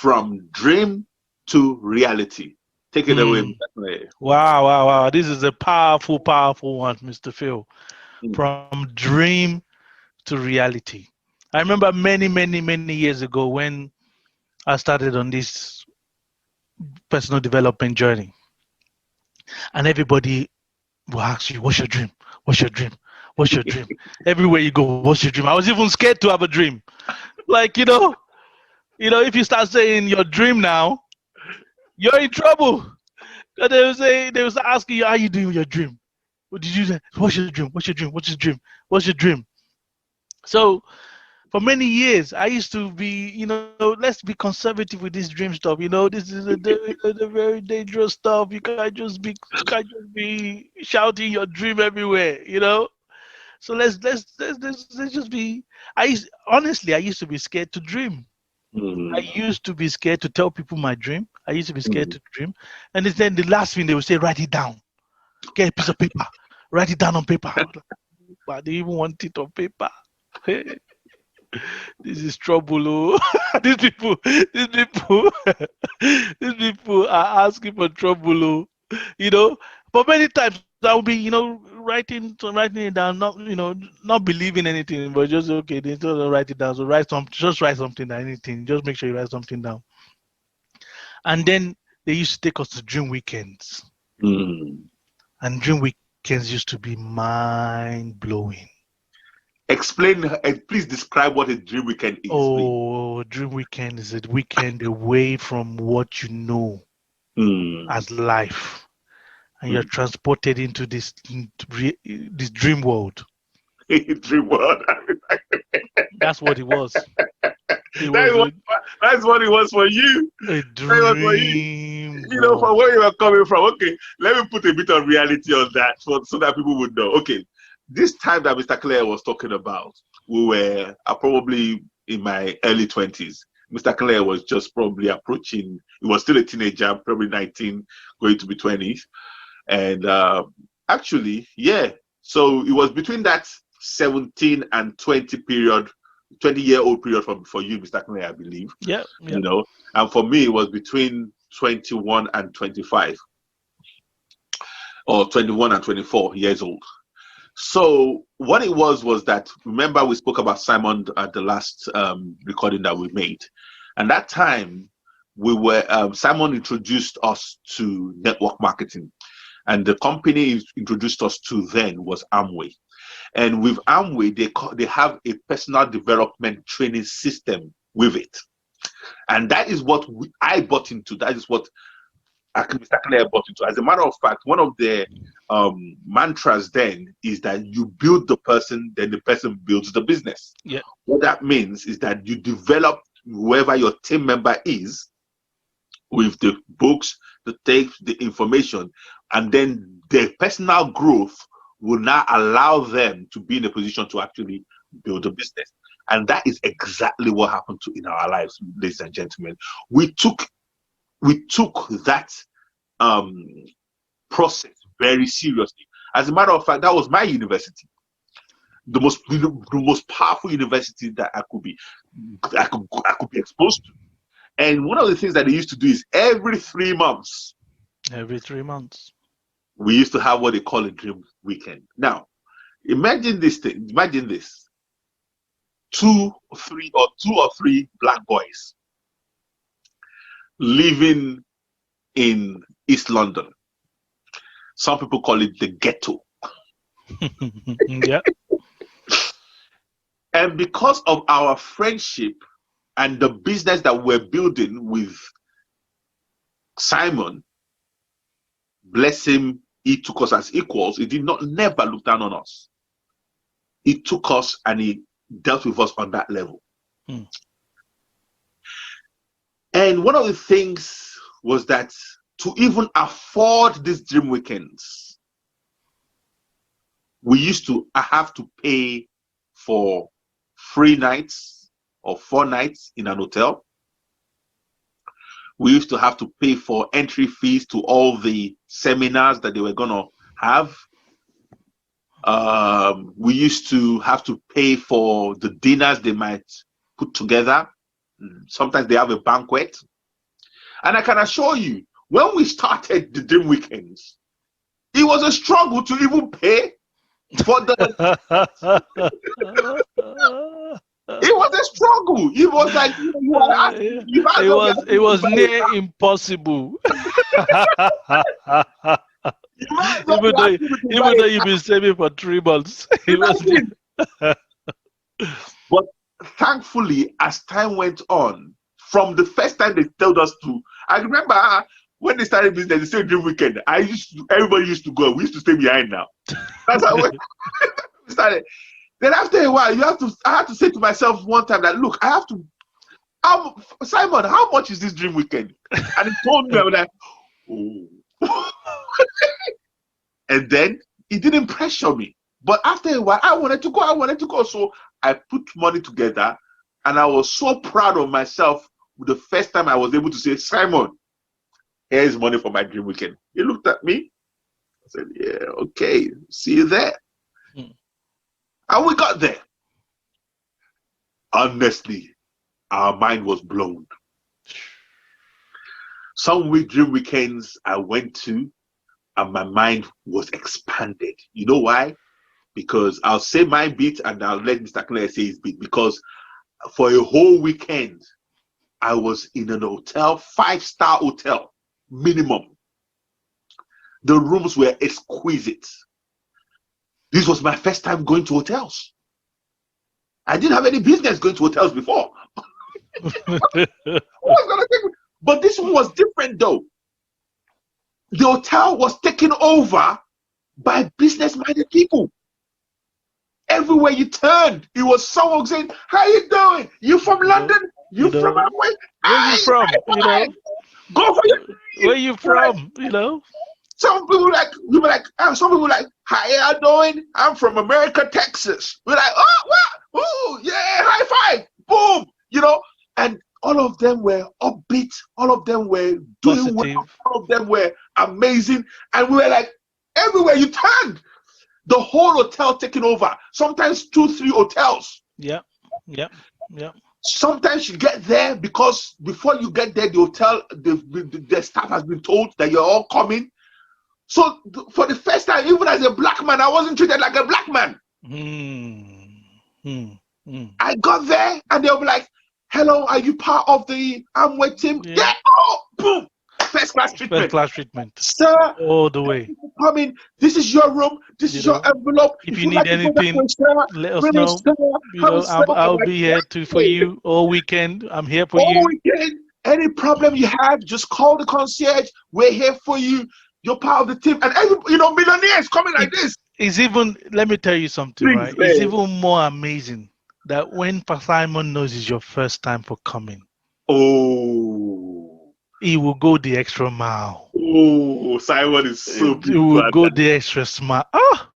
from dream to reality. Take it away, Mr. Clay. Wow. This is a powerful one, Mr. Phil. Mm. From dream to reality. I remember many years ago when I started on this personal development journey, and everybody will ask you, "What's your dream? What's your dream? What's your dream?" Everywhere you go, "What's your dream?" I was even scared to have a dream. Like, if you start saying your dream now, you're in trouble. 'Cause they will start asking you, "How you doing with your dream? What did you say? What's your dream? What's your dream? What's your dream? What's your dream?" So for many years, I used to be, let's be conservative with this dream stuff. This is a very dangerous stuff. You can't just be shouting your dream everywhere. So let's just be. Honestly, I used to be scared to dream. I Mm. used to be scared to tell people my dream. I used to be scared Mm. to dream, and then the last thing they would say, write it down. Get a piece of paper, write it down on paper. But they even want it on paper. This is trouble, oh. these people, these people are asking for trouble, oh. But many times I will be, writing it down, not believing anything, but just okay. They just write it down. So just write something down, anything. Just make sure you write something down. And then they used to take us to dream weekends, Mm. and dream weekends used to be mind blowing. Explain, please describe what a dream weekend is, please. Oh, dream weekend is a weekend away from what you know Mm. as life, and you're Mm. transported into this dream world. Dream world. That's what it was. It That is was what, that's what it was for you. a That was for you. dream From world. where you are coming from. Okay, let me put a bit of reality on that so that people would know. Okay, this time that Mr. Clare was talking about, we were probably in my early 20s. Mr. Clare was just probably approaching, he was still a teenager, probably 19, going to be 20s. And actually, yeah, so it was between that 17 and 20 period, 20-year-old period for you, Mr. Clare, I believe. Yeah. And for me, it was between 21 and 25, or 21 and 24 years old. So what it was that, remember we spoke about Simon at the last recording that we made, and that time Simon introduced us to network marketing, and the company introduced us to then was Amway. And with Amway, they have a personal development training system with it, and that is what I bought into. That is what Mr. Clare bought into. As a matter of fact, one of the mantras then is that you build the person, then the person builds the business. Yeah. What that means is that you develop whoever your team member is with the books, the tapes, the information, and then their personal growth will now allow them to be in a position to actually build a business. And that is exactly what happened in our lives, ladies and gentlemen. We took that process very seriously. As a matter of fact, that was my university, the most powerful university that I could be exposed to. And one of the things that they used to do is every 3 months, Every 3 months. we used to have what they call a dream weekend. Now, imagine this thing. Imagine this: two or three black boys living in East London. Some people call it the ghetto. Yeah. And because of our friendship and the business that we're building with Simon, bless him, he took us as equals. He did not never look down on us. He took us and he dealt with us on that level. Mm. And one of the things was that to even afford these dream weekends, we used to have to pay for 3 nights or 4 nights in an hotel. We used to have to pay for entry fees to all the seminars that they were going to have. We used to have to pay for the dinners they might put together. Sometimes they have a banquet. And I can assure you, when we started the Dream Weekends, it was a struggle to even pay for the. It was a struggle. It was like it was near impossible. Even though you've been saving for 3 months, it was. But thankfully, as time went on, from the first time they told us to, I remember when they started business, they said Dream Weekend. Everybody used to go. We used to stay behind now. That's how we started. Then after a while, I had to say to myself one time that, look, I have to. Simon, how much is this Dream Weekend? And he told me, I was like, oh. And then it didn't pressure me. But after a while, I wanted to go. So I put money together, and I was so proud of myself the first time I was able to say, Simon, here's money for my Dream Weekend. He looked at me. I said, yeah, okay, see you there. And we got there. Honestly, our mind was blown. Some Dream Weekends I went to, and my mind was expanded. You know why? Because I'll say my bit, and I'll let Mr. Clare say his bit. Because for a whole weekend, I was in an hotel, 5-star hotel, minimum. The rooms were exquisite. This was my first time going to hotels. I didn't have any business going to hotels before. But this one was different though. The hotel was taken over by business-minded people. Everywhere you turned, it was someone saying, how you doing? You from London? You from where? Where you from? Go for your. Where you from? Some people some people like, how you doing? I'm from America, Texas. We're like, oh, what? Oh, yeah, high five, boom, and all of them were upbeat. All of them were doing well. All of them were amazing. And we were like, everywhere you turned, the whole hotel taking over. Sometimes 2-3 hotels. Yeah. Sometimes you get there because before you get there, the hotel, the staff has been told that you're all coming. So for the first time, even as a black man, I wasn't treated like a black man. I got there and they'll be like, hello, are you part of the Amway team? Yeah. Oh, boom. First class treatment. Sir, all the way. Come in. This is your room. This is your envelope. If you need anything, let us know. I'll be here for you all weekend. I'm here for you. All weekend. Any problem you have, just call the concierge. We're here for you. You're part of the team. And millionaires coming like this. It's even, let me tell you something, right? It's even more amazing that when Simon knows it's your first time for coming. Oh. He will go the extra mile. Oh, Simon is so good. He will go the extra mile. Oh,